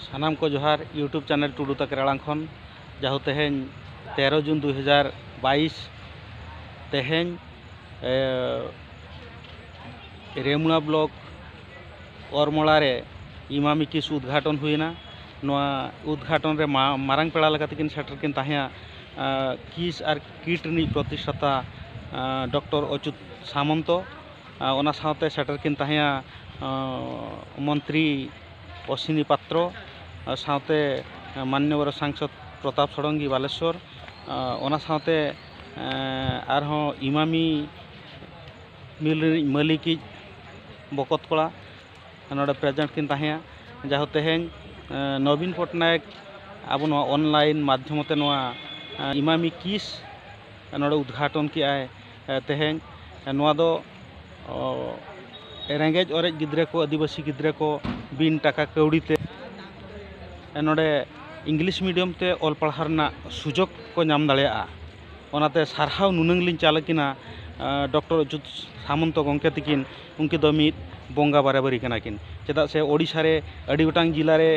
सानाम को जोहार YouTube channel Tudu तकराड़ांग खन जाहु तेहें 13 जून 2022 तेहें रेमुना ब्लॉक औरमोड़ा रे इमामी किस उद्घाटन हुईना उद्घाटन रे मारंग पेड़ा लगातिकिन सेटर किन ताहिया किस और किट नी प्रतिष्ठाता डॉक्टर अच्युत सामंत ओना साथे सेटर किन ताहिया मंत्री अश्विनी पात्र साथे मान्यवर सांसद प्रताप षडंगी बालेश्वर ओना साथे आरहों इमामी मिल मालिक बकत कोड़ा नोडे प्रेजेंट किन ताहिया जाहो तेहें नवीन पटनायक अब ऑनलाइन माध्यमते इमामी किस नोडे उद्घाटन किया तेहें दो रेंगेज ओरेज गिद्रे को आदिवासी गिद्रे को बिन टाका कौड़ीते नोडे इंग्लिश मीडियम ते ऑल पढ़ारना सुजोग को नाम दाड़ेया ओनाते सारहाव नुनंगलिन चालकिना डॉक्टर अच्युत सामंत गंके तकिन उनकी दो मिद बोंगा बाराबारी कनाकिन चेदा से ओडिशा रे अड़ी गोटांग जिला रे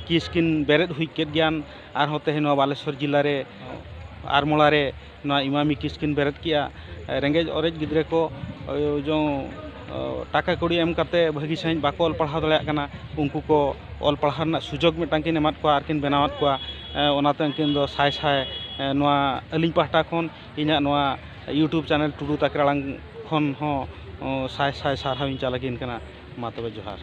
किसकिन बेरेद हुई केद ज्ञान आर होते हैं बालेश्वर जिला रे आरमोड़ा रे इमामी किसकिन बेरेद किया रेंगेज ओरेज गिद्रे को जो टाका कौड़ी एम करते भागी सही बाको ऑल पढ़ाव दाड़ा उनको को ऑल पढ़ाव सुजोग मिटांग किन एमाद को आरकिन बनावत को ओनाते उनकिन दो साय साय अलिंग पाहटा खन इना यूट्यूब चैनल टुडू तकराड़ांग खन हो साय साय सारहाव चालकिन कना मा तबे जोहार।